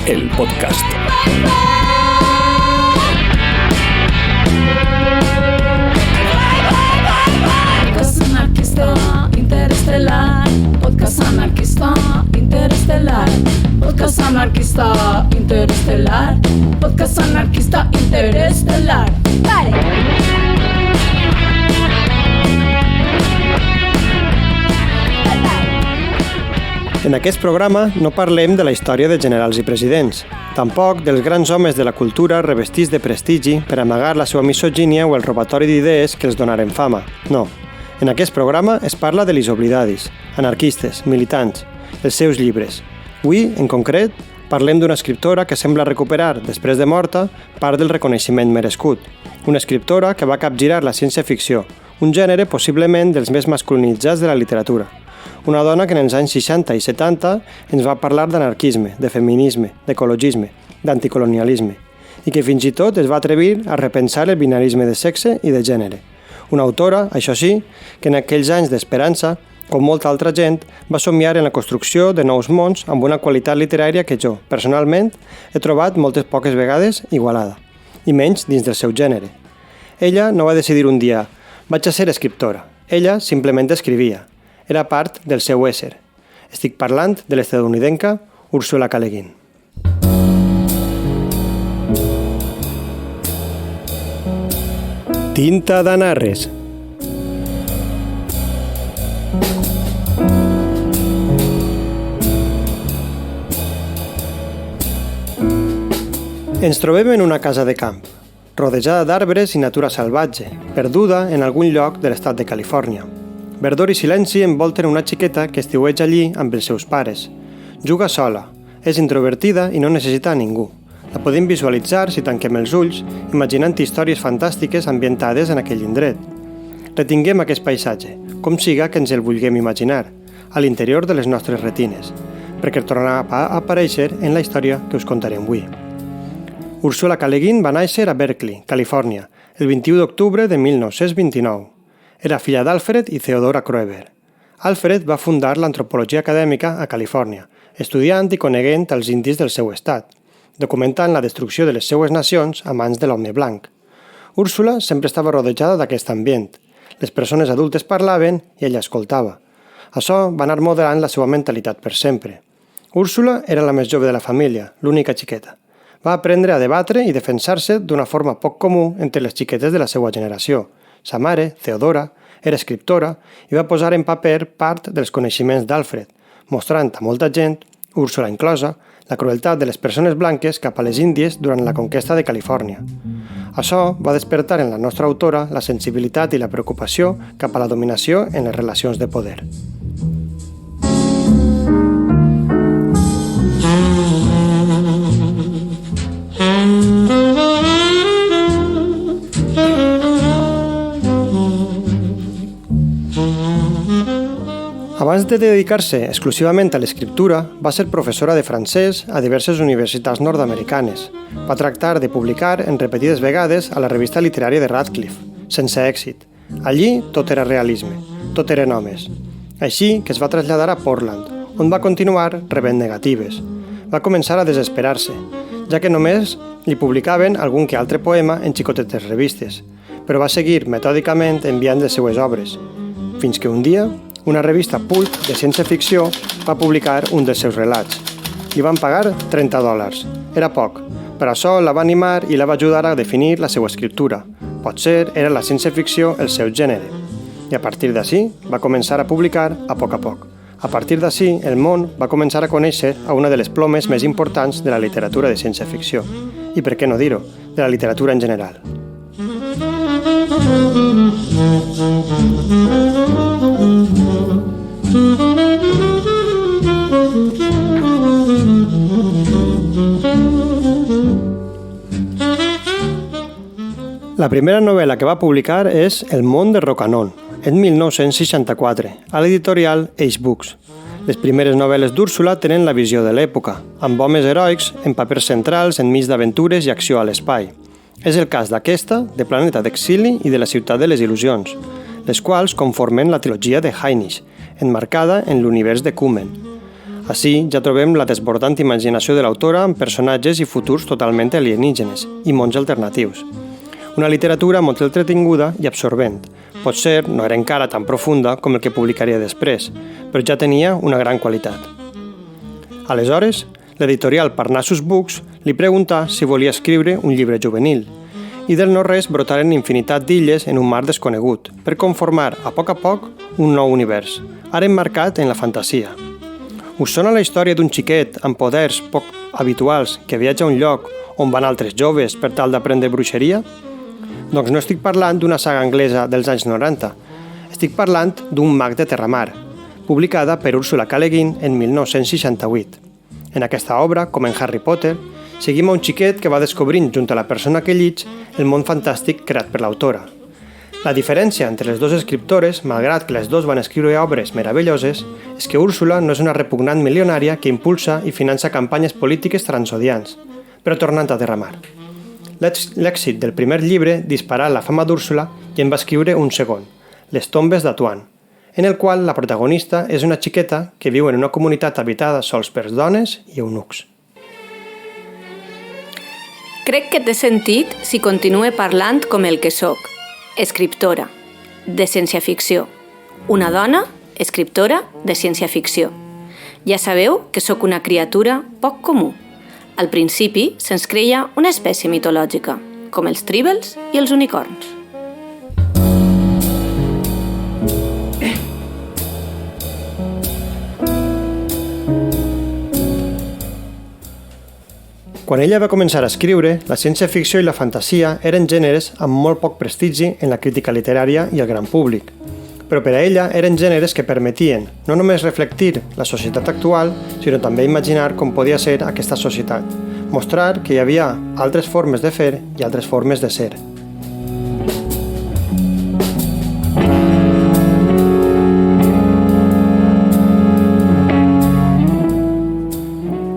el podcast. Podcast anarquista interestelar. Podcast anarquista interestelar. Podcast anarquista interestelar. Podcast anarquista interestelar. Pare! En aquest programa no parlem de la història de generals i presidents, tampoc dels grans homes de la cultura revestits de prestigi per amagar la seva misogínia o el robatori d'idees que els donaren fama. No. En aquest programa es parla de les oblidadis, anarquistes, militants, els seus llibres. Avui, en concret, parlem d'una escriptora que sembla recuperar, després de morta, part del reconeixement merescut. Una escriptora que va capgirar la ciència-ficció, un gènere possiblement dels més masculinitzats de la literatura. Una dona que en els anys 60 i 70 ens va parlar d'anarquisme, de feminisme, d'ecologisme, d'anticolonialisme, i que fins i tot es va atrevir a repensar el binarisme de sexe i de gènere. Una autora, això sí, que en aquells anys d'esperança, com molta altra gent, va somiar en la construcció de nous mons amb una qualitat literària que jo, personalment, he trobat moltes poques vegades igualada, i menys dins del seu gènere. Ella no va decidir un dia, vaig a ser escriptora. Ella simplement escrivia. Era part del seu ésser. Estic parlant de l'estadounidenca Úrsula K. Le Guin. Tinta d'anarres. Ens trobem en una casa de camp, rodejada d'arbres i natura salvatge, perduda en algun lloc de l'estat de Califòrnia. Verdor i silenci envolten una xiqueta que estiueja allí amb els seus pares. Juga sola, és introvertida i no necessita a ningú. La podem visualitzar si tanquem els ulls, imaginant històries fantàstiques ambientades en aquell indret. Retinguem aquest paisatge, com siga que ens el vulguem imaginar, a l'interior de les nostres retines, perquè tornarà a aparèixer en la història que us contarem avui. Úrsula K. Le Guin va néixer a Berkeley, Califòrnia, el 21 d'octubre de 1929. Era filla d'Alfred i Theodora Kroeber. Alfred va fundar l'antropologia acadèmica a Califòrnia, estudiant i coneguent els indis del seu estat, documentant la destrucció de les seues nacions a mans de l'home blanc. Úrsula sempre estava rodejada d'aquest ambient. Les persones adultes parlaven i ella escoltava. Això va anar modelant la seva mentalitat per sempre. Úrsula era la més jove de la família, l'única xiqueta. Va aprendre a debatre i defensar-se d'una forma poc comú entre les xiquetes de la seva generació. Sa mare, Theodora, era escriptora i va posar en paper part dels coneixements d'Alfred, mostrant a molta gent, Úrsula inclosa, la crueltat de les persones blanques cap a les índies durant la conquesta de Califòrnia. Això va despertar en la nostra autora la sensibilitat i la preocupació cap a la dominació en les relacions de poder. Abans de dedicar-se exclusivament a l'escriptura, va ser professora de francès a diverses universitats nord-americanes. Va tractar de publicar en repetides vegades a la revista literària de Radcliffe, sense èxit. Allí tot era realisme, tot eren homes. Així que es va traslladar a Portland, on va continuar rebent negatives. Va començar a desesperar-se, ja que només li publicaven algun que altre poema en xicotetes revistes, però va seguir metòdicament enviant les seues obres, fins que un dia una revista pulp de ciència-ficció va publicar un dels seus relats. Li van pagar $30. Era poc, però això la va animar i la va ajudar a definir la seva escriptura. Potser era la ciència-ficció el seu gènere. I a partir d'ací va començar a publicar a poc. A partir d'ací, el món va començar a conèixer a una de les plomes més importants de la literatura de ciència-ficció. I per què no dir-ho, de la literatura en general. La primera novel·la que va publicar és El món de Rocanon, en 1964, a l'editorial Age Books. Les primeres novel·les d'Úrsula tenen la visió de l'època, amb homes heroics en papers centrals enmig d'aventures i acció a l'espai. És el cas d'aquesta, de Planeta d'Exili i de la Ciutat de les Il·lusions, les quals conformen la trilogia de Hainish, enmarcada en l'univers de Kumen. Així ja trobem la desbordant imaginació de l'autora amb personatges i futurs totalment alienígenes i mons alternatius. Una literatura molt entretinguda i absorbent. Potser no era encara tan profunda com el que publicaria després, però ja tenia una gran qualitat. Aleshores, l'editorial Parnassus Books li preguntà si volia escriure un llibre juvenil, i del no-res brotaren infinitat d'illes en un mar desconegut, per conformar a poc un nou univers, ara emmarcat en la fantasia. Us sona la història d'un xiquet amb poders poc habituals que viatja a un lloc on van altres joves per tal d'aprendre bruixeria? Doncs no estic parlant d'una saga anglesa dels anys 90, estic parlant d'un mag de terramar, publicada per Ursula K. Le Guin en 1968. En aquesta obra, com en Harry Potter, seguim a un xiquet que va descobrint junt a la persona que llig el món fantàstic creat per l'autora. La diferència entre les dues escriptores, malgrat que les dues van escriure obres meravelloses, és que Úrsula no és una repugnant milionària que impulsa i finança campanyes polítiques transodiants. Però tornant a terramar. L'èxit del primer llibre disparà la fama d'Úrsula i en va escriure un segon, Les tombes d'Atuan, en el qual la protagonista és una xiqueta que viu en una comunitat habitada sols per dones i eunucs. Crec que té sentit si continue parlant com el que sóc, escriptora, de ciència-ficció. Una dona, escriptora de ciència-ficció. Ja sabeu que sóc una criatura poc comú. Al principi se'ns creia una espècie mitològica, com els tribbles i els unicorns. Quan ella va començar a escriure, la ciència-ficció i la fantasia eren gèneres amb molt poc prestigi en la crítica literària i el gran públic. Però per a ella eren gèneres que permetien no només reflectir la societat actual, sinó també imaginar com podia ser aquesta societat, mostrar que hi havia altres formes de fer i altres formes de ser.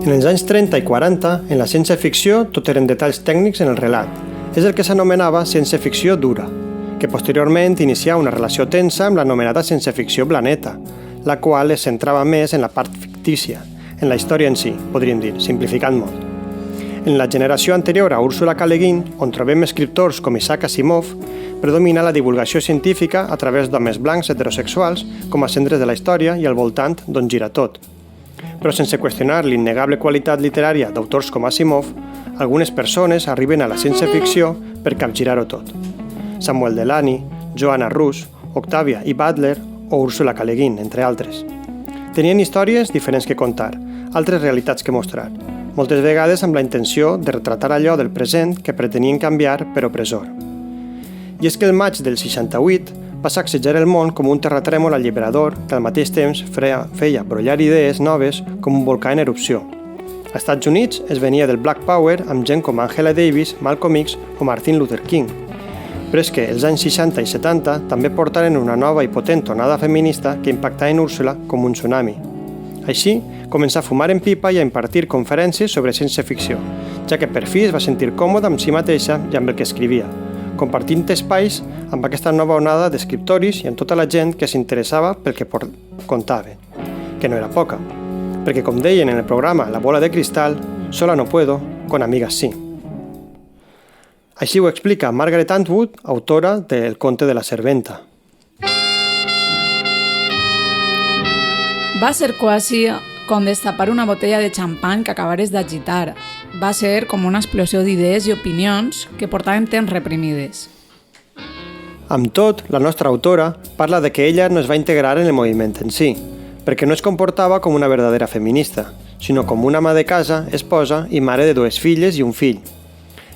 En els anys 30 i 40, en la ciència-ficció, tot eren detalls tècnics en el relat. És el que s'anomenava ciència-ficció dura, que posteriorment inicià una relació tensa amb l'anomenada ciència-ficció blaneta, la qual es centrava més en la part fictícia, en la història en si, podríem dir, simplificant molt. En la generació anterior a Ursula K. Le Guin, on trobem escriptors com Isaac Asimov, predomina la divulgació científica a través d'homes blancs heterosexuals com a centres de la història i al voltant d'on gira tot. Però sense qüestionar l'innegable qualitat literària d'autors com Asimov, algunes persones arriben a la ciència-ficció per capgirar-ho tot. Samuel Delany, Joanna Russ, Octavia E. Butler o Ursula K. Le Guin, entre altres. Tenien històries diferents que contar, altres realitats que mostrar, moltes vegades amb la intenció de retratar allò del present que pretenien canviar per opressor. I és que el maig del 68 va sacsejar el món com un terratrèmol alliberador que al mateix temps feia brollar idees noves com un volcà en erupció. Als Estats Units es venia del Black Power amb gent com Angela Davis, Malcolm X o Martin Luther King. Però és que els anys 60 i 70 també portaren una nova i potent onada feminista que impactà en Úrsula com un tsunami. Així, començà a fumar en pipa i a impartir conferències sobre ciència-ficció, ja que per fi es va sentir còmoda amb si mateixa i amb el que escrivia, compartint espais amb aquesta nova onada d'escriptoris i amb tota la gent que s'interessava pel que contava, que no era poca, perquè com deien en el programa La bola de cristal, sola no puedo, con amigas sí. Així ho explica Margaret Atwood, autora de El conte de la serventa. Va ser quasi com destapar una botella de xampany que acabares d'agitar. Va ser com una explosió d'idees i opinions que portaven temps reprimides. Amb tot, la nostra autora parla de que ella no es va integrar en el moviment en si, perquè no es comportava com una verdadera feminista, sinó com una ama de casa, esposa i mare de 2 filles i un fill.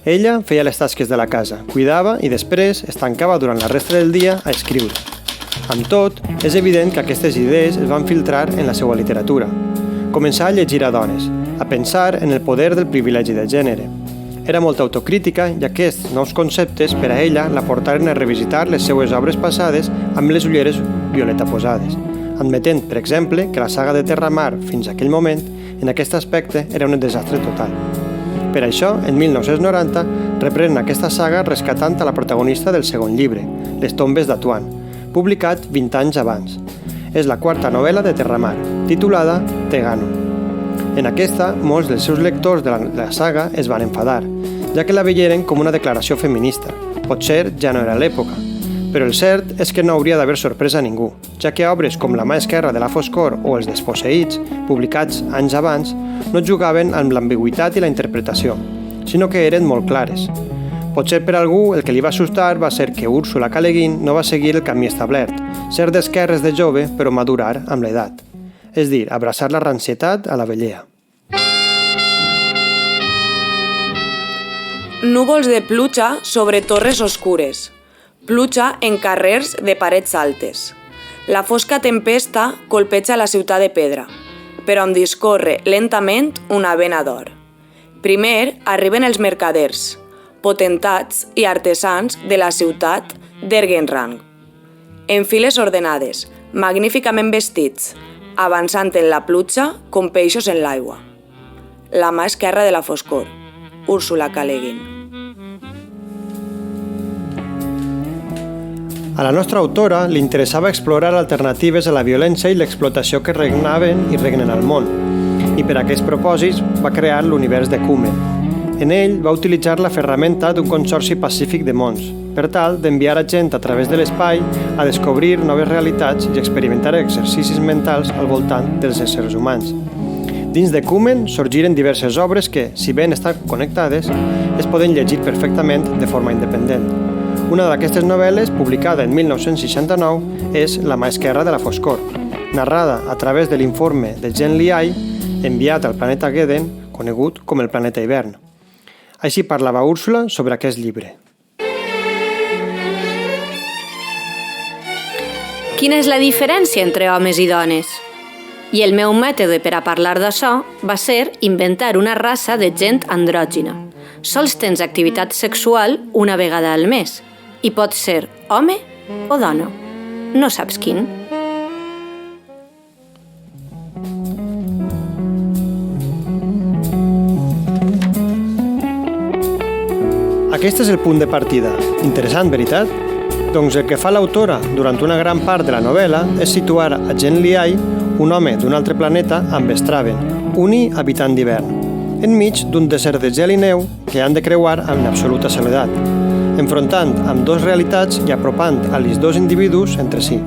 Ella feia les tasques de la casa, cuidava i després es tancava durant la resta del dia a escriure. Amb tot, és evident que aquestes idees es van filtrar en la seva literatura. Començà a llegir a dones, a pensar en el poder del privilegi de gènere. Era molt autocrítica i aquests nous conceptes per a ella la portaren a revisitar les seues obres passades amb les ulleres violeta posades, admetent, per exemple, que la saga de Terramar, fins a aquell moment, en aquest aspecte era un desastre total. Per això, en 1990, reprèn aquesta saga rescatant a la protagonista del segon llibre, Les tombes d'Atuan, publicat 20 anys abans. és la quarta novel·la de Terramar, titulada Tegano. En aquesta, molts dels seus lectors de la saga es van enfadar, ja que la veieren com una declaració feminista. Potser ja no era l'època, però el cert és que no hauria d'haver sorprès a ningú, ja que obres com La mà esquerra de la foscor o Els desposseïts, publicats anys abans, no jugaven amb l'ambigüitat i la interpretació, sinó que eren molt clares. Potser per algú el que li va assustar va ser que Úrsula K. Le Guin no va seguir el camí establert, ser d'esquerres de jove però madurar amb l'edat, és dir, abraçar la rancietat a la vellea. Núvols de pluja sobre torres oscures. Pluja en carrers de parets altes. La fosca tempesta colpeja la ciutat de pedra, però on discorre lentament una vena d'or. Primer arriben els mercaders, potentats i artesans de la ciutat d'Ergenrang, en files ordenades, magníficament vestits, avançant en la pluja com peixos en l'aigua. La mà esquerra de la foscor, Úrsula K. Le Guin. A la nostra autora li interessava explorar alternatives a la violència i l'explotació que regnaven i regnen al món, i per aquests propòsits va crear l'univers de Cumen. En ell va utilitzar la ferramenta d'un consorci pacífic de mons, per tal d'enviar a gent a través de l'espai a descobrir noves realitats i experimentar exercicis mentals al voltant dels éssers humans. Dins de Cumen sorgiren diverses obres que, si ben estan connectades, es poden llegir perfectament de forma independent. Una d'aquestes novel·les, publicada en 1969, és La mà esquerra de la foscor, narrada a través de l'informe de Zhen Liai, enviat al planeta Geden, conegut com el planeta hivern. Així parlava Úrsula sobre aquest llibre. Quina és la diferència entre homes i dones? I el meu mètode per a parlar d'això va ser inventar una raça de gent andrògina. Sols tens activitat sexual una vegada al mes, i pot ser home o dona. No saps quin. Aquest és el punt de partida. Interessant, veritat? Doncs el que fa l'autora durant una gran part de la novel·la és situar a Zhen Liai, un home d'un altre planeta, amb Straven, únic habitant d'hivern, enmig d'un desert de gel i neu que han de creuar en absoluta soledat, enfrontant amb dues realitats i apropant a els dos individus entre si.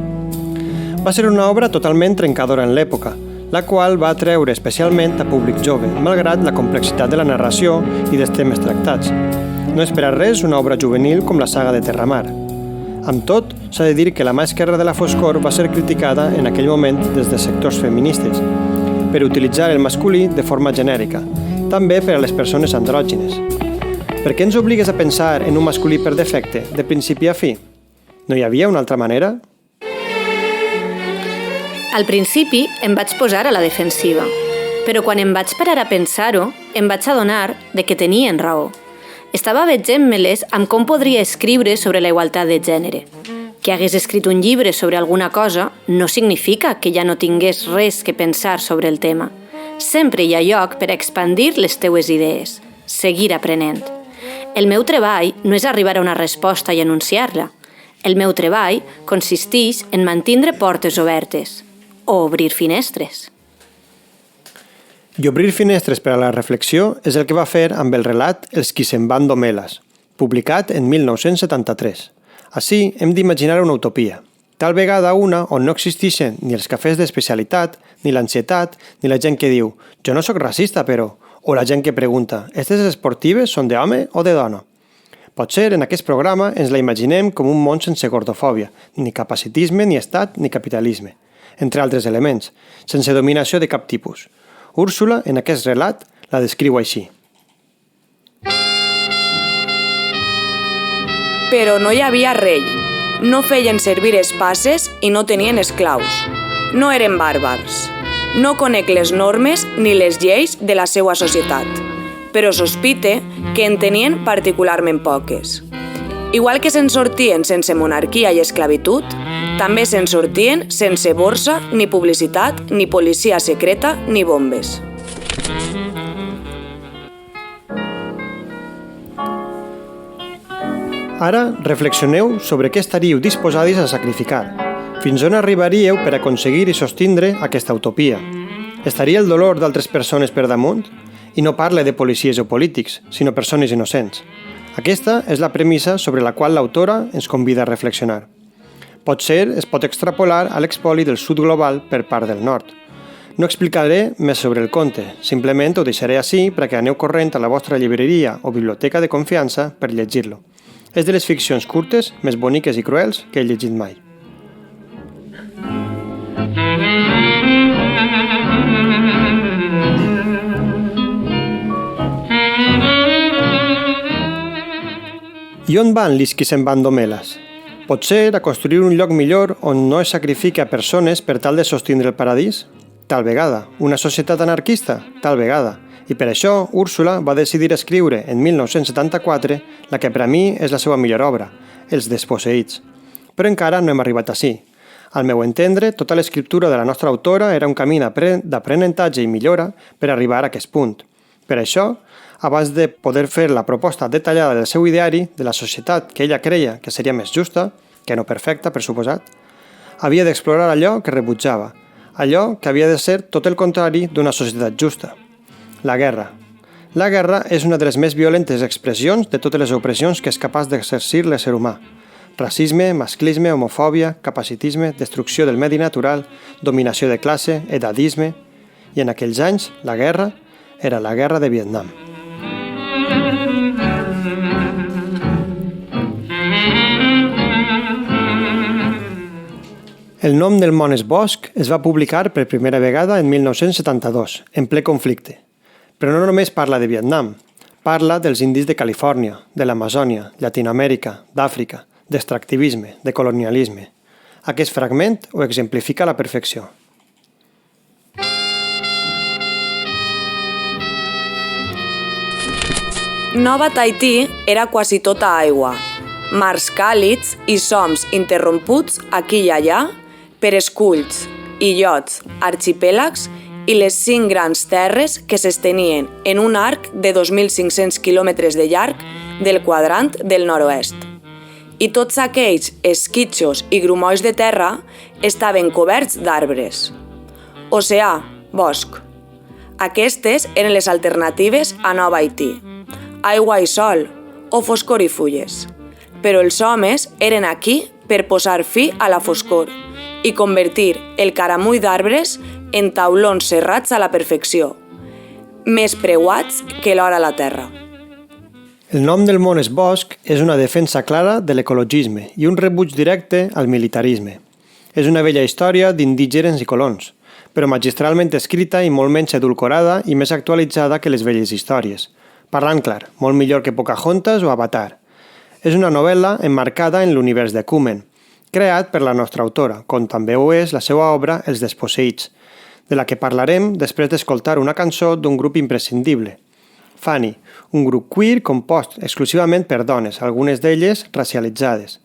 Va ser una obra totalment trencadora en l'època, la qual va atreure especialment a públic jove, malgrat la complexitat de la narració i dels temes tractats. No és per a res una obra juvenil com la saga de Terramar. Amb tot, s'ha de dir que La mà esquerra de la foscor va ser criticada en aquell moment des de sectors feministes, per utilitzar el masculí de forma genèrica, també per a les persones andrògines. Per què ens obligues a pensar en un masculí per defecte, de principi a fi? No hi havia una altra manera? Al principi em vaig posar a la defensiva, però quan em vaig parar a pensar-ho, em vaig adonar de que tenien raó. Estava veient-me-les amb com podria escriure sobre la igualtat de gènere. Que hagués escrit un llibre sobre alguna cosa no significa que ja no tingués res que pensar sobre el tema. Sempre hi ha lloc per a expandir les teues idees, seguir aprenent. El meu treball no és arribar a una resposta i anunciar-la. El meu treball consisteix en mantindre portes obertes o obrir finestres. I obrir finestres per a la reflexió és el que va fer amb el relat Els qui se'n van d'Homeles, publicat en 1973. Així hem d'imaginar una utopia, tal vegada una on no existeixen ni els cafès d'especialitat, ni l'ansietat, ni la gent que diu «jo no sóc racista, però», o la gent que pregunta «estes esportives són d'home o de dona?». Potser en aquest programa ens la imaginem com un món sense gordofòbia, ni capacitisme, ni estat, ni capitalisme, entre altres elements, sense dominació de cap tipus. Úrsula, en aquest relat, la descriu així. Però no hi havia rei. No feien servir espases i no tenien esclaus. No eren bàrbars. No conec les normes ni les lleis de la seva societat, però sospite que en tenien particularment poques. Igual que se'n sortien sense monarquia i esclavitud, també se'n sortien sense borsa, ni publicitat, ni policia secreta, ni bombes. Ara reflexioneu sobre què estaríeu disposats a sacrificar. Fins on arribaríeu per aconseguir i sostindre aquesta utopia? Estaria el dolor d'altres persones per damunt? I no parle de policies o polítics, sinó persones innocents. Aquesta és la premissa sobre la qual l'autora ens convida a reflexionar. Potser es pot extrapolar a l'expoli del sud global per part del nord. No explicaré més sobre el conte, simplement ho deixaré així perquè aneu corrent a la vostra llibreria o biblioteca de confiança per llegir-lo. És de les ficcions curtes més boniques i cruels que he llegit mai. I on van lis qui se'n van d'Homeles? Potser a construir un lloc millor on no es sacrifiqui a persones per tal de sostindre el paradís? Tal vegada. Una societat anarquista? Tal vegada. I per això Úrsula va decidir escriure en 1974 la que per a mi és la seva millor obra, Els desposseïts. Però encara no hem arribat ací. Al meu entendre, tota l'escriptura de la nostra autora era un camí d'aprenentatge i millora per arribar a aquest punt. Per això, abans de poder fer la proposta detallada del seu ideari, de la societat que ella creia que seria més justa, que no perfecta, per suposat, havia d'explorar allò que rebutjava, allò que havia de ser tot el contrari d'una societat justa. La guerra. La guerra és una de les més violentes expressions de totes les opressions que és capaç d'exercir l'ésser humà. Racisme, masclisme, homofòbia, capacitisme, destrucció del medi natural, dominació de classe, edadisme... I en aquells anys, la guerra era la guerra de Vietnam. El nom del món és Bosc es va publicar per primera vegada en 1972, en ple conflicte. Però no només parla de Vietnam, parla dels indis de Califòrnia, de l'Amazònia, Llatinoamèrica, d'Àfrica, d'extractivisme, de colonialisme. Aquest fragment ho exemplifica a la perfecció. Nova Tahití era quasi tota aigua, mars càlids i soms interromputs aquí i allà per esculls, illots, arxipèlags i les 5 grans terres que s'estenien en un arc de 2.500 quilòmetres de llarg del quadrant del nord-oest. I tots aquells esquitxos i grumolls de terra estaven coberts d'arbres. Oceà, bosc. Aquestes eren les alternatives a Nova Haití. Aigua i sol, o foscor i fulles. Però els homes eren aquí per posar fi a la foscor i convertir el caramull d'arbres en taulons serrats a la perfecció, més preuats que l'or a la terra. El nom del món és Bosc és una defensa clara de l'ecologisme i un rebuig directe al militarisme. És una vella història d'indígenes i colons, però magistralment escrita i molt menys edulcorada i més actualitzada que les velles històries. Parlant clar, molt millor que Pocahontas o Avatar. És una novel·la emmarcada en l'univers de Cumen, creat per la nostra autora, com també ho és la seva obra Els desposseïts, de la que parlarem després d'escoltar una cançó d'un grup imprescindible, Fanny, un grup queer compost exclusivament per dones, algunes d'elles racialitzades.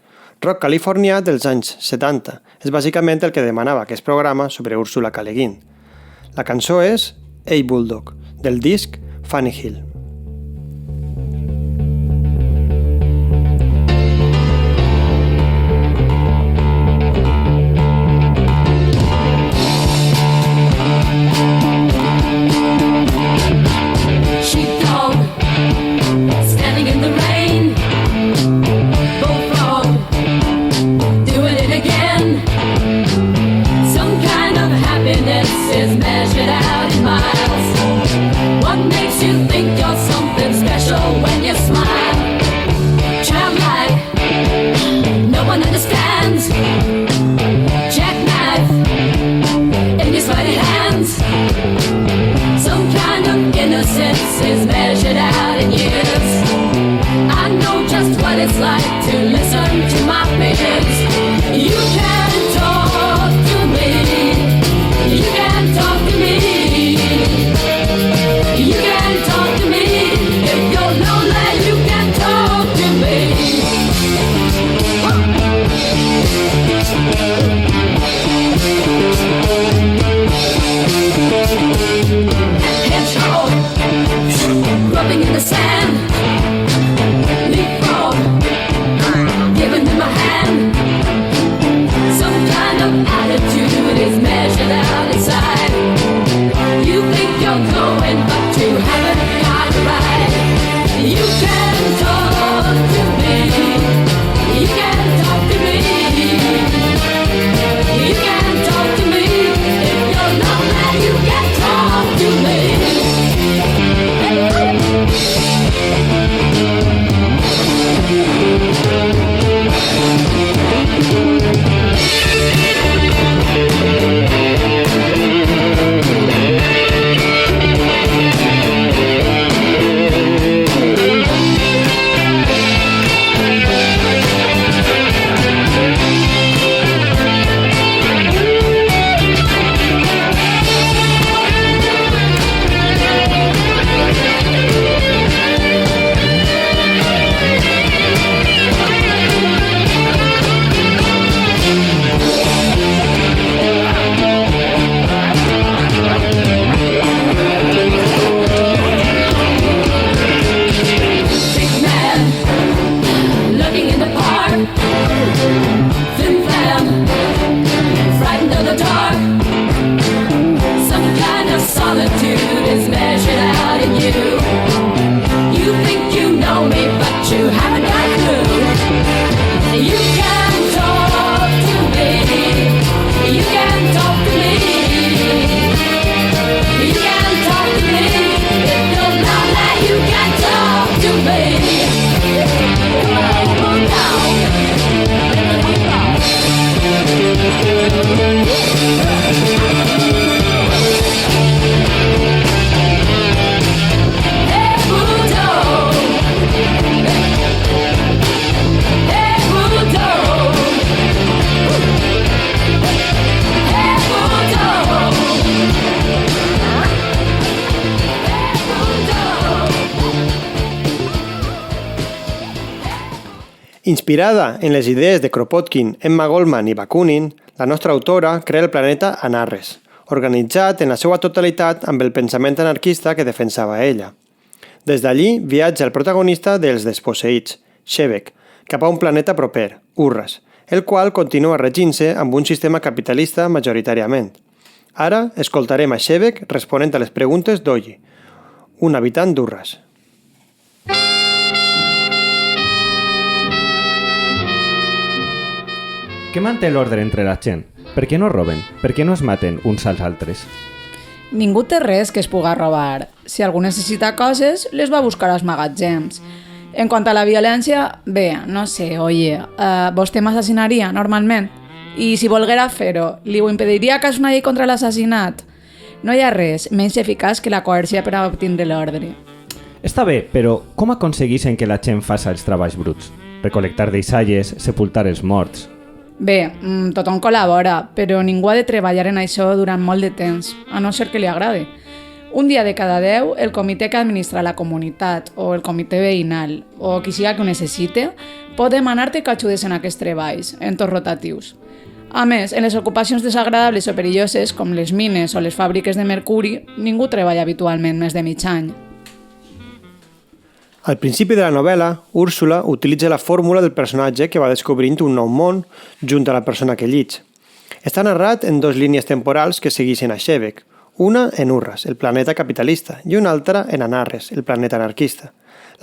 Rock californià dels anys 70, és bàsicament el que demanava aquest programa sobre Úrsula K. Le Guin. La cançó és Hey Bulldog, del disc Fanny Hill. Is measured out in miles. What makes you think you're Inspirada en les idees de Kropotkin, Emma Goldman i Bakunin, la nostra autora crea el planeta Anarres, organitzat en la seva totalitat amb el pensament anarquista que defensava ella. Des d'allí viatja el protagonista dels desposseïts, Shevek, cap a un planeta proper, Urras, el qual continua regint-se amb un sistema capitalista majoritàriament. Ara escoltarem a Shevek responent a les preguntes d'Oji, un habitant d'Urras. Què manté l'ordre entre la gent? Per què no roben? Per què no es maten uns als altres? Ningú té res que es puga robar. Si algú necessita coses, les va a buscar als magatzems. En quant a la violència, bé, no sé, oye, vostè m'assassinaria normalment? I si volguera fer-ho, li ho impediria que és una llei contra l'assassinat? No hi ha res menys eficaç que la coerció per a obtindre l'ordre. Està bé, però com aconsegueixen que la gent faci els treballs bruts? Recol·lectar deixalles, sepultar els morts... Bé, tothom col·labora, però ningú ha de treballar en això durant molt de temps, a no ser que li agrade. Un dia de cada 10, el comitè que administra la comunitat, o el comitè veïnal, o qui siga que ho necessite, pot demanar-te que ajudes en aquests treballs, en torns rotatius. A més, en les ocupacions desagradables o perilloses, com les mines o les fàbriques de mercuri, ningú treballa habitualment més de mig any. Al principi de la novel·la, Úrsula utilitza la fórmula del personatge que va descobrint un nou món junt a la persona que llig. Està narrat en 2 línies temporals que segueixen a Shevek, una en Urras, el planeta capitalista, i una altra en Anarres, el planeta anarquista.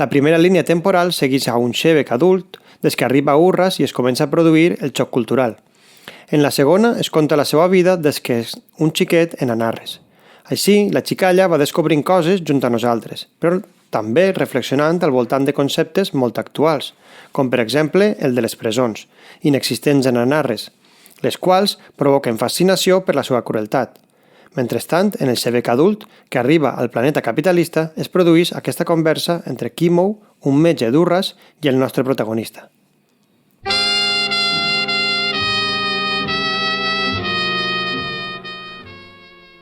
La primera línia temporal segueix a un Shevek adult des que arriba a Urras i es comença a produir el xoc cultural. En la segona es conta la seva vida des que és un xiquet en Anarres. Així, la xicalla va descobrint coses junt a nosaltres, però també reflexionant al voltant de conceptes molt actuals, com per exemple el de les presons, inexistents en Anarres, les quals provoquen fascinació per la seva crueltat. Mentrestant, en el Shevek adult, que arriba al planeta capitalista, es produeix aquesta conversa entre Kimou, un metge d'Urras, i el nostre protagonista.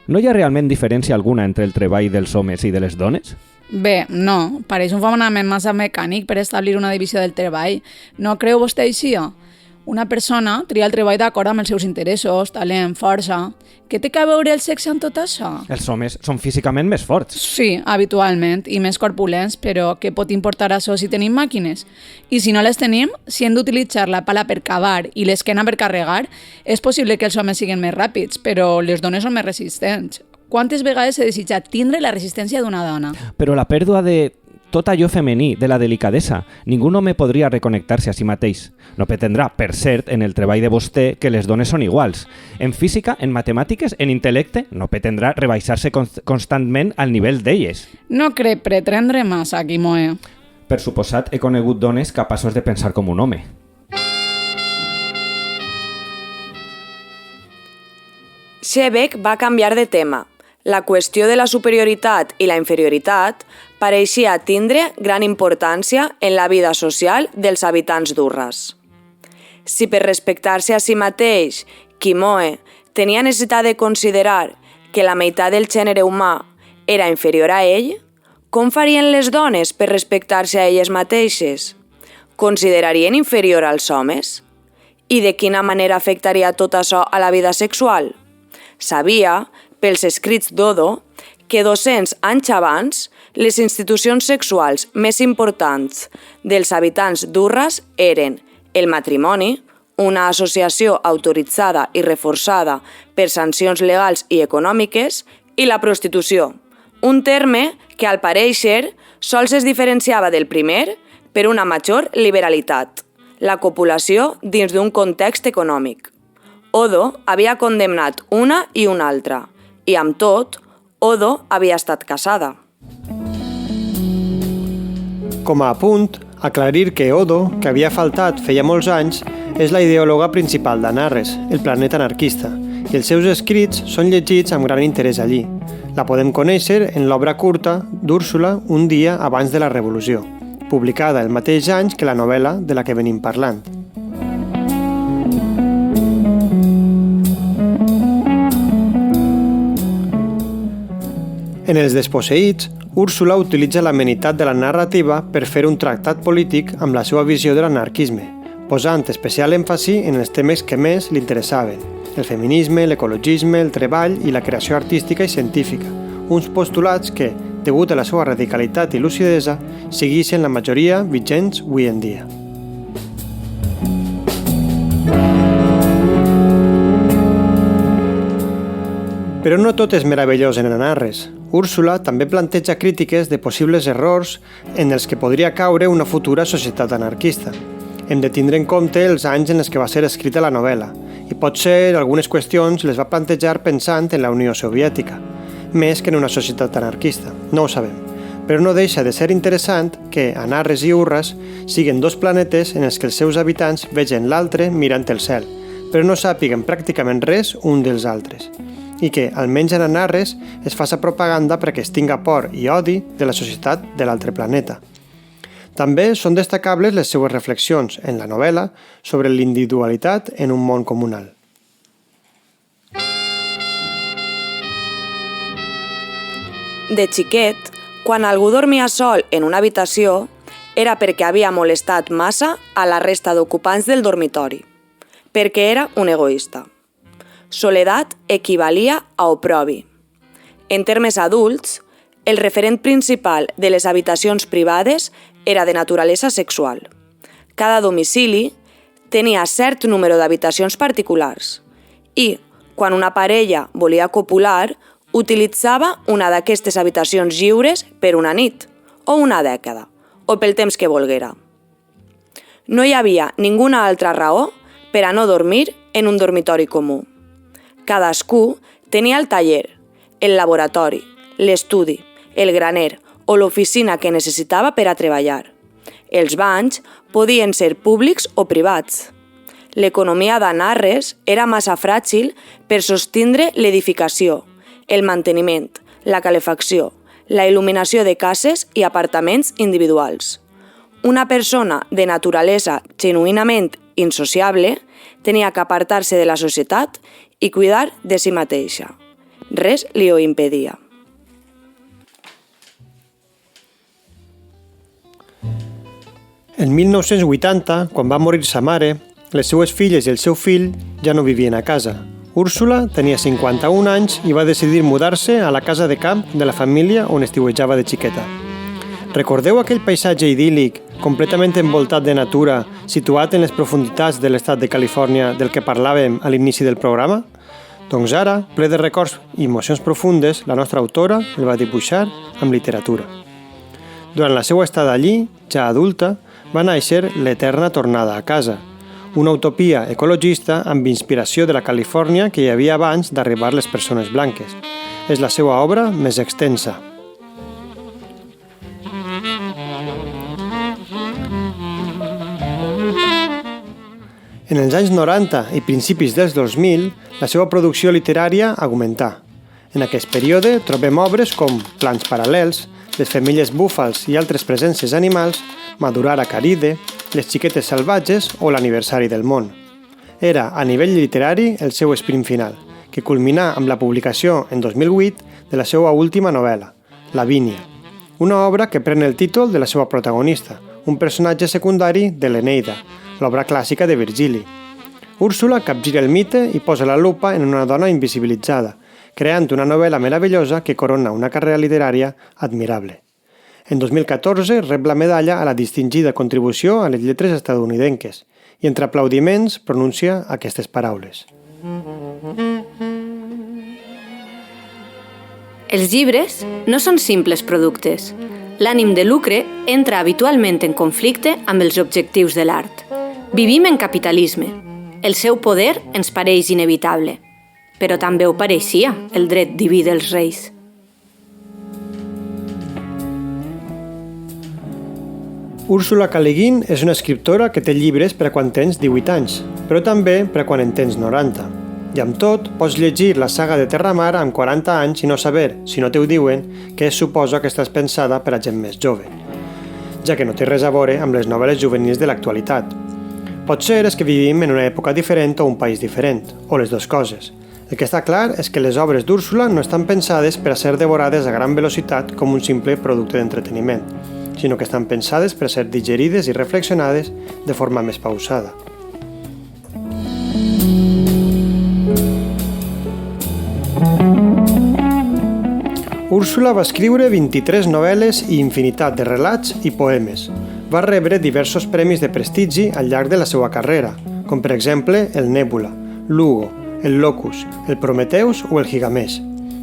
No hi ha realment diferència alguna entre el treball dels homes i de les dones? Bé, no, pareix un fonament massa mecànic per establir una divisió del treball. No creu vostè així? Una persona tria el treball d'acord amb els seus interessos, talent, força... Què té a veure el sexe amb tot això? Els homes són físicament més forts. Sí, habitualment, i més corpulents, però què pot importar això si tenim màquines? I si no les tenim, si hem d'utilitzar la pala per cavar i l'esquena per carregar, és possible que els homes siguin més ràpids, però les dones són més resistents. Quantes vegades he desitjat tindre la resistència d'una dona? Però la pèrdua de tot allò femení, de la delicadesa. Ningú home podria reconnectar-se a si mateix. No pretendrà, per cert, en el treball de vostè que les dones són iguals. En física, en matemàtiques, en intel·lecte, no pretendrà rebaixar-se constantment al nivell d'elles. No crec pretendre massa, Quimoe. Per suposat, he conegut dones capaços de pensar com un home. Shevek va canviar de tema. La qüestió de la superioritat i la inferioritat pareixia tindre gran importància en la vida social dels habitants d'Urras. Si per respectar-se a si mateix, Quimoe tenia necessitat de considerar que la meitat del gènere humà era inferior a ell, com farien les dones per respectar-se a elles mateixes? Considerarien inferior als homes? I de quina manera afectaria tot això a la vida sexual? Sabia, pels escrits d'Odo, que 200 anys abans, les institucions sexuals més importants dels habitants d'Urras eren el matrimoni, una associació autoritzada i reforçada per sancions legals i econòmiques, i la prostitució, un terme que al parèixer sols es diferenciava del primer per una major liberalitat, la copulació dins d'un context econòmic. Odo havia condemnat una i una altra, i amb tot, Odo havia estat casada. Com a apunt, aclarir que Odo, que havia faltat feia molts anys, és la ideòloga principal d'Anarres, el planeta anarquista, i els seus escrits són llegits amb gran interès allí. La podem conèixer en l'obra curta d'Úrsula un dia abans de la Revolució, publicada el mateix any que la novel·la de la que venim parlant. En els desposseïts, Úrsula utilitza l'amenitat de la narrativa per fer un tractat polític amb la seva visió de l'anarquisme, posant especial èmfasi en els temes que més li interessaven: el feminisme, l'ecologisme, el treball i la creació artística i científica, uns postulats que, degut a la seva radicalitat i lucidesa, segueixen la majoria vigents avui en dia. Però no tot és meravellós en Anarres. Úrsula també planteja crítiques de possibles errors en els que podria caure una futura societat anarquista. Hem de tindre en compte els anys en els que va ser escrita la novel·la, i potser algunes qüestions les va plantejar pensant en la Unió Soviètica, més que en una societat anarquista, no ho sabem. Però no deixa de ser interessant que Anarres i Urras siguin dos planetes en els que els seus habitants vegen l'altre mirant el cel, però no sàpiguen pràcticament res un dels altres, i que, almenys en Anarres, es faça propaganda perquè es tinga por i odi de la societat de l'altre planeta. També són destacables les seues reflexions en la novel·la sobre l'individualitat en un món comunal. De xiquet, quan algú dormia sol en una habitació, era perquè havia molestat massa a la resta d'ocupants del dormitori, perquè era un egoista. Soledat equivalia a oprobi. En termes adults, el referent principal de les habitacions privades era de naturalesa sexual. Cada domicili tenia cert número d'habitacions particulars i, quan una parella volia copular, utilitzava una d'aquestes habitacions lliures per una nit, o una dècada, o pel temps que volguera. No hi havia ninguna altra raó per a no dormir en un dormitori comú. Cadascú tenia el taller, el laboratori, l'estudi, el graner o l'oficina que necessitava per a treballar. Els banys podien ser públics o privats. L'economia d'Anarres era massa fràgil per sostindre l'edificació, el manteniment, la calefacció, la il·luminació de cases i apartaments individuals. Una persona de naturalesa genuïnament insociable tenia que apartar-se de la societat i cuidar de si mateixa. Res li ho impedia. En 1980, quan va morir sa mare, les seues filles i el seu fill ja no vivien a casa. Úrsula tenia 51 anys i va decidir mudar-se a la casa de camp de la família on estiuejava de xiqueta. Recordeu aquell paisatge idíl·lic, completament envoltat de natura, situat en les profunditats de l'estat de Califòrnia del que parlàvem a l'inici del programa? Doncs ara, ple de records i emocions profundes, la nostra autora el va dibuixar amb literatura. Durant la seva estada allí, ja adulta, va néixer l'Eterna tornada a casa, una utopia ecologista amb inspiració de la Califòrnia que hi havia abans d'arribar les persones blanques. És la seva obra més extensa. En els anys 90 i principis dels 2000, la seva producció literària augmentà. En aquest període trobem obres com Plans paral·lels, Les femelles búfals i altres presències animals, Madurar a Caride, Les xiquetes salvatges o L'aniversari del món. Era, a nivell literari, el seu esprint final, que culminà amb la publicació en 2008 de la seva última novel·la, Lavínia, una obra que pren el títol de la seva protagonista, un personatge secundari de l'Eneida, l'obra clàssica de Virgili. Úrsula capgira el mite i posa la lupa en una dona invisibilitzada, creant una novel·la meravellosa que corona una carrera literària admirable. En 2014 rep la medalla a la distingida contribució a les lletres estatunidenques i entre aplaudiments pronuncia aquestes paraules. Els llibres no són simples productes. L'ànim de lucre entra habitualment en conflicte amb els objectius de l'art. Vivim en capitalisme. El seu poder ens pareix inevitable. Però també ho pareixia el dret diví dels reis. Úrsula K. Le Guin és una escriptora que té llibres per a quan tens 18 anys, però també per a quan en tens 90. I amb tot, pots llegir la saga de Terramar amb 40 anys i no saber, si no t'ho diuen, que es suposa que estàs pensada per a gent més jove, ja que no té res a veure amb les novel·les juvenils de l'actualitat. Potser és que vivim en una època diferent o un país diferent, o les dues coses. El que està clar és que les obres d'Úrsula no estan pensades per a ser devorades a gran velocitat com un simple producte d'entreteniment. sinó que estan pensades per ser digerides i reflexionades de forma més pausada. Úrsula va escriure 23 novel·les i infinitat de relats i poemes. Va rebre diversos premis de prestigi al llarg de la seva carrera, com per exemple el Nébula, l'Hugo, el Locus, el Prometheus o el Gigamés.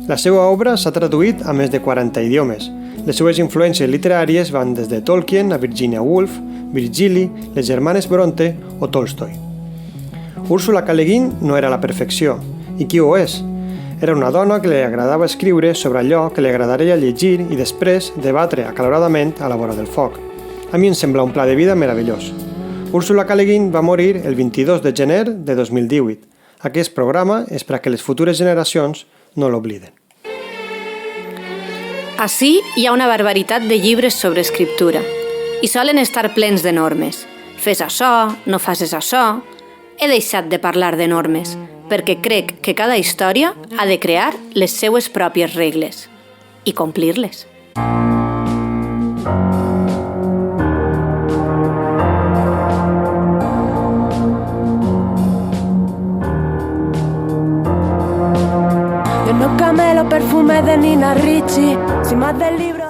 La seva obra s'ha traduït a més de 40 idiomes. Les seues influències literàries van des de Tolkien a Virginia Woolf, Virgili, les germanes Bronte o Tolstoi. Úrsula K. Le Guin no era la perfecció. I qui ho és? Era una dona que li agradava escriure sobre allò que li agradaria llegir i després debatre acaloradament a la vora del foc. A mi em sembla un pla de vida meravellós. Úrsula K. Le Guin va morir el 22 de gener de 2018. Aquest programa és per a que les futures generacions no l'obliden. Ací hi ha una barbaritat de llibres sobre escriptura i solen estar plens de normes. Fes això, no facis això... He deixat de parlar de normes perquè crec que cada història ha de crear les seues pròpies regles i complir-les.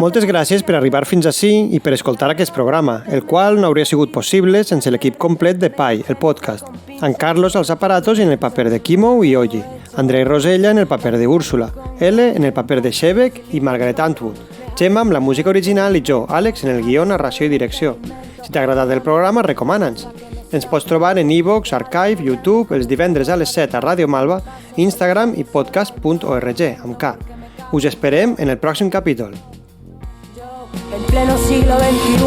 Moltes gràcies per arribar fins ací i per escoltar aquest programa, el qual no hauria sigut possible sense l'equip complet de Pai, el podcast. En Carlos als aparatos i en el paper de Quimo i Oji, Andrei Rosella en el paper de Úrsula, L en el paper de Shebek i Margaret Atwood, Gemma amb la música original i jo, Àlex, en el guió, narració i direcció. Si t'ha agradat el programa, recomana'ns. Ens pots trobar en iVoox, Archive, YouTube, els divendres a les 7 a Ràdio Malva, Instagram i podcast.org, amb K. Us esperem en el pròxim capítol. En pleno siglo XXI,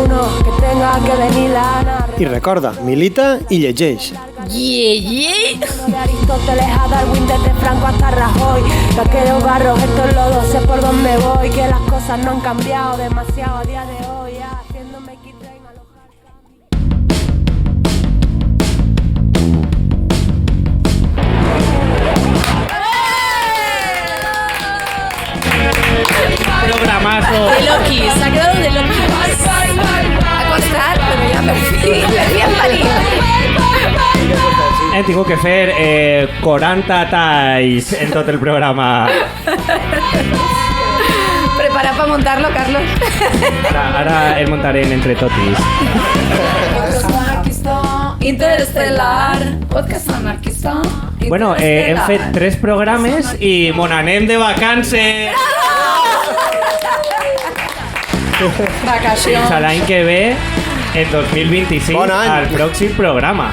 que tenga que venir la Ana. I recorda, milita i llegeix. De Aristóteles a Darwin, desde Franco hasta Rajoy. De aquellos barros, estos lodos, sé por dónde voy. Que las cosas no han cambiado demasiado a día de hoy. Haciéndome X-Train a los Programazo. De Loki, se ha quedado de Loki. Ha costat, però ja per fi hem parit. Hem tingut que fer 40 talls en tot el programa. Preparat per muntar-lo, Carlos? Ara el muntarem entre totis. Interestelar, podcast anarquista. Bueno, hem fet 3 programes i mon anem de vacances. Vacacions. Fins a l'any que ve, en 2025, Bon any. al pròxim programa.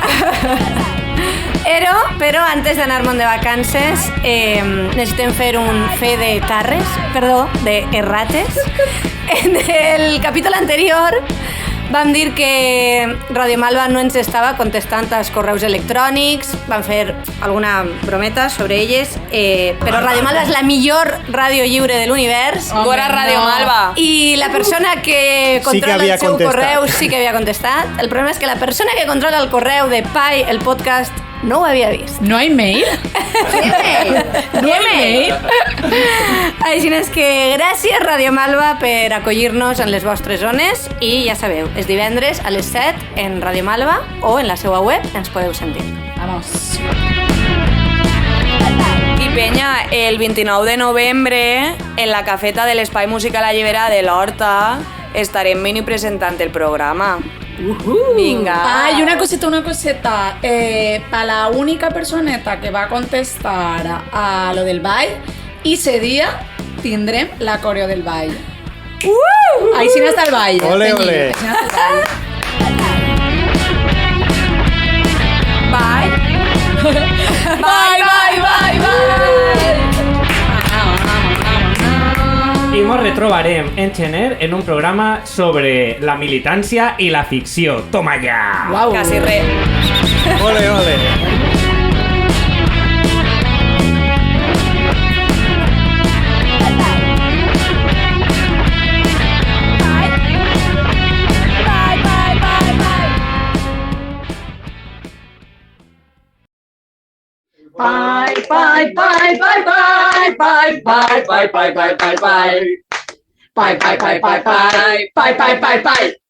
Però antes d'anar-me'n de vacances necessitem fer un fe de tarres, de errates. En el capítol anterior vam dir que Radio Malva no ens estava contestant als correus electrònics, vam fer alguna brometa sobre elles, però Radio Malva és la millor ràdio lliure de l'univers. Gora Radio Malva. I la persona que controla havia el seu contestat. correu sí que havia contestat. El problema és que la persona que controla el correu de Pai, el podcast, no ho havia vist. No hay mail? No hay mail. Així és que gràcies Radio Malva per acollir-nos en les vostres zones i ja sabeu, els divendres a les 7 en Radio Malva o en la seva web ens podeu sentir. Vamos. I penya, el 29 de novembre, en la cafeta de l'Espai Musical Alliberada de l'Horta, estarem mini presentant el programa. Vinga. Ay, una cosita. Para la única personeta que va a contestar a lo del baile, ese día tendrem la coreo del baile. Ahí sí no está el baile. Ole, Peñi, ole. ahí sí no está el baile. Bye. I mos retrobarem en Xener en un programa sobre la militància i la ficció. Toma ja! Guau. Quasi res. Ole, ole. Bye. Pai, pai, pai, pai, pai, pai, pai, pai, pai.